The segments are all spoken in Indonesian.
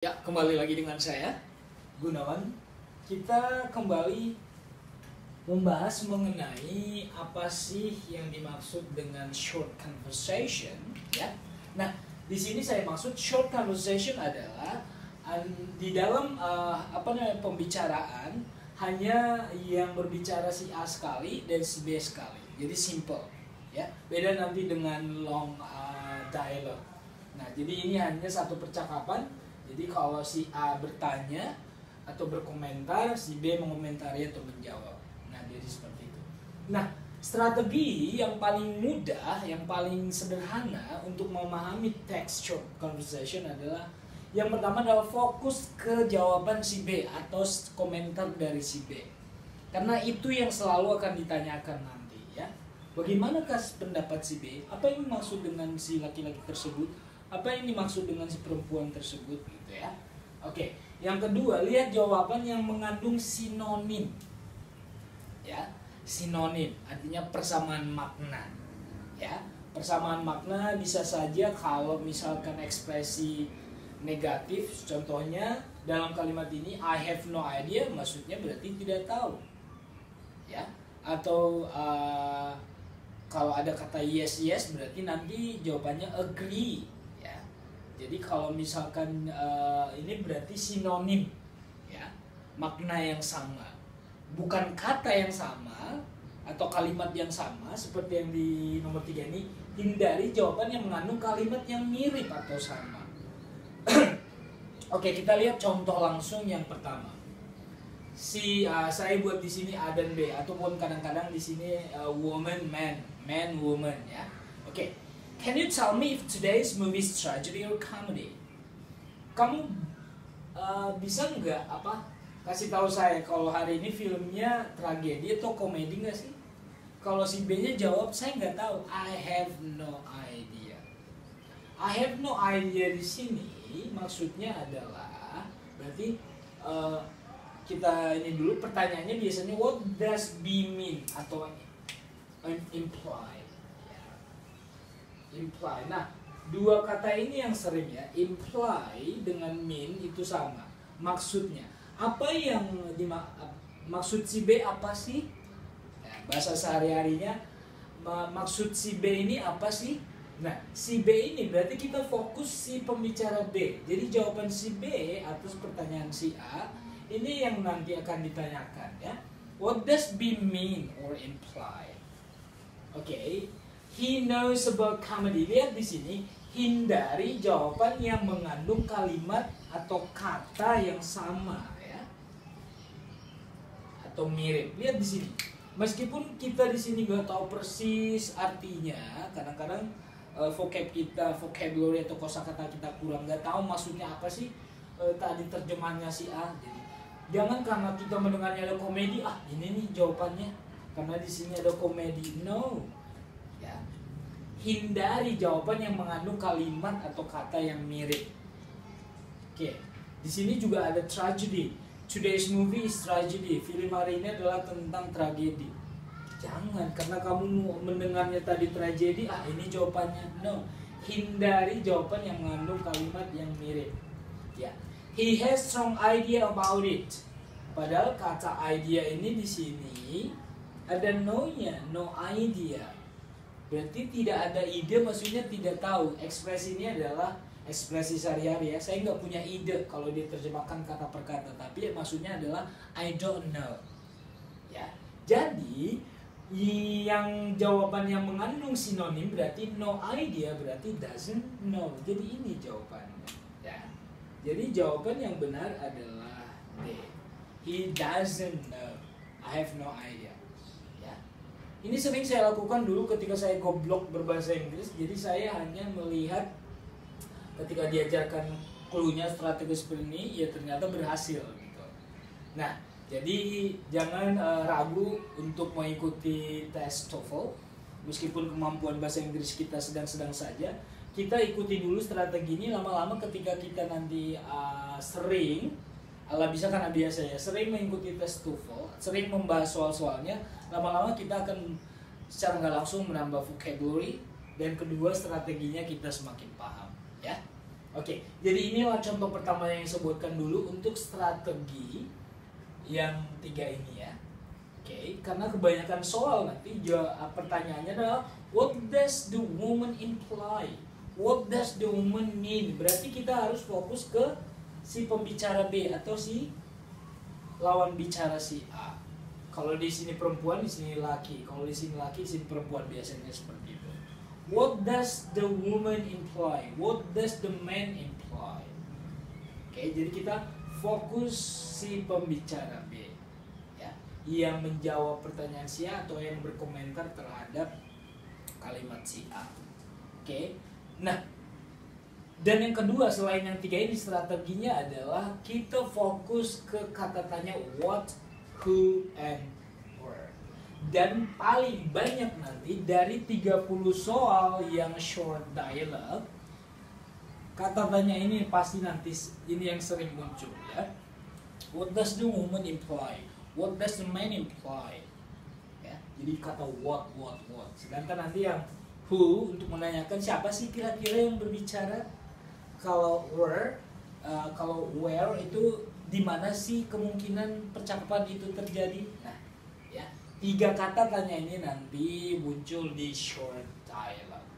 Ya, kembali lagi dengan saya, Gunawan. Kita kembali membahas mengenai apa sih yang dimaksud dengan short conversation, ya. Nah, di sini saya maksud short conversation adalah di dalam pembicaraan hanya yang berbicara si A sekali dan si B sekali. Jadi simple, ya. Beda nanti dengan long dialogue. Nah, jadi ini hanya satu percakapan. Jadi kalau si A bertanya atau berkomentar, si B mengomentari atau menjawab. Nah, jadi seperti itu. Nah, strategi yang paling mudah, yang paling sederhana untuk memahami text short conversation adalah yang pertama adalah fokus ke jawaban si B atau komentar dari si B. Karena itu yang selalu akan ditanyakan nanti, ya. Bagaimanakah pendapat si B? Apa yang dimaksud dengan si laki-laki tersebut? Apa yang dimaksud dengan si perempuan tersebut, gitu ya. Oke, yang kedua, lihat jawaban yang mengandung sinonim. Ya, sinonim artinya persamaan makna. Ya, persamaan makna bisa saja kalau misalkan ekspresi negatif, contohnya dalam kalimat ini I have no idea, maksudnya berarti tidak tahu. Ya, atau kalau ada kata yes yes berarti nanti jawabannya agree. Jadi kalau misalkan ini berarti sinonim, ya, makna yang sama, bukan kata yang sama atau kalimat yang sama seperti yang di nomor 3 ini. Hindari jawaban yang mengandung kalimat yang mirip atau sama. Oke, kita lihat contoh langsung yang pertama. Saya buat di sini A dan B, ataupun kadang-kadang di sini woman man woman, ya. Oke. Can you tell me if today's movie is tragedy or comedy? Kamu bisa nggak kasih tahu saya kalau hari ini filmnya tragedi atau komedi nggak sih? Kalau si B-nya jawab saya nggak tahu. I have no idea. I have no idea di sini maksudnya adalah berarti kita ini dulu pertanyaannya biasanya what does be mean atau imply. Imply. Nah, dua kata ini yang sering ya, imply dengan mean itu sama. Maksudnya, apa yang maksud si B apa sih? Nah, bahasa sehari-harinya maksud si B ini apa sih? Nah, si B ini berarti kita fokus si pembicara B. Jadi jawaban si B atas pertanyaan si A ini yang nanti akan ditanyakan, ya. What does be mean or imply? Oke. He knows about comedy. Lihat di sini, hindari jawaban yang mengandung kalimat atau kata yang sama, ya, atau mirip. Lihat di sini. Meskipun kita di sini nggak tahu persis artinya, kadang-kadang vocabulary atau kosakata kita kurang, nggak tahu maksudnya apa sih tadi terjemahannya si A. Jadi jangan karena kita mendengarnya ada komedi, ini nih jawabannya karena di sini ada komedi. No. Hindari jawaban yang mengandung kalimat atau kata yang mirip. Oke, di sini juga ada tragedy. Today's movie is tragedy. Film hari ini adalah tentang tragedi. Jangan karena kamu mendengarnya tadi tragedi, ini jawabannya. No, hindari jawaban yang mengandung kalimat yang mirip. Ya, he has strong idea about it. Padahal kata idea ini di sini ada no-nya, no idea. Berarti tidak ada ide, maksudnya tidak tahu. Ekspresi ini adalah ekspresi sehari-hari, ya. Saya nggak punya ide kalau diterjemahkan kata per kata, tapi maksudnya adalah I don't know. Ya, jadi yang jawaban yang mengandung sinonim berarti no idea, berarti doesn't know. Jadi ini jawabannya, ya. Jadi jawaban yang benar adalah D. He doesn't know. I have no idea. Ini sering saya lakukan dulu ketika saya goblok berbahasa Inggris. Jadi saya hanya melihat ketika diajarkan clue-nya strategi seperti ini, ya ternyata berhasil gitu. Nah, jadi jangan ragu untuk mengikuti tes TOEFL. Meskipun kemampuan bahasa Inggris kita sedang-sedang saja, kita ikuti dulu strategi ini. Lama-lama ketika kita nanti sering, bisa karena biasa ya, sering mengikuti tes TOEFL, sering membahas soal-soalnya, lama-lama kita akan secara nggak langsung menambah vocabulary, dan kedua strateginya kita semakin paham, ya. Oke, jadi inilah contoh pertama yang saya buatkan dulu untuk strategi yang 3 ini ya. Oke, karena kebanyakan soal nanti pertanyaannya adalah what does the woman imply? What does the woman mean? Berarti kita harus fokus ke si pembicara B atau si lawan bicara si A. Kalau di sini perempuan, di sini laki. Kalau di sini laki, di sini perempuan, biasanya seperti itu. What does the woman imply? What does the man imply? Oke, jadi kita fokus si pembicara B ya, yang menjawab pertanyaan si A atau yang berkomentar terhadap kalimat si A. Oke. Nah, dan yang kedua selain yang 3 ini strateginya adalah kita fokus ke kata tanya what, who, and where. Dan paling banyak nanti dari 30 soal yang short dialogue, kata tanya ini pasti nanti ini yang sering muncul ya. What does the woman imply? What does the man imply? Ya, jadi kata what. Sedangkan nanti yang who untuk menanyakan siapa sih kira-kira yang berbicara. Kalau where itu di mana sih kemungkinan percakapan itu terjadi. Nah, ya, 3 kata tanya ini nanti muncul di short dialogue.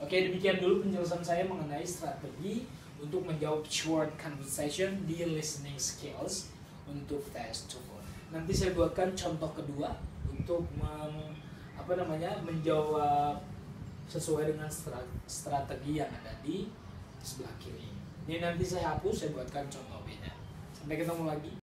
Oke, demikian dulu penjelasan saya mengenai strategi untuk menjawab short conversation di listening skills untuk tes TOEFL. Nanti saya buatkan contoh kedua untuk menjawab sesuai dengan strategi yang ada di sebelah kiri. Ini nanti saya hapus, saya buatkan contoh beda. Sampai ketemu lagi.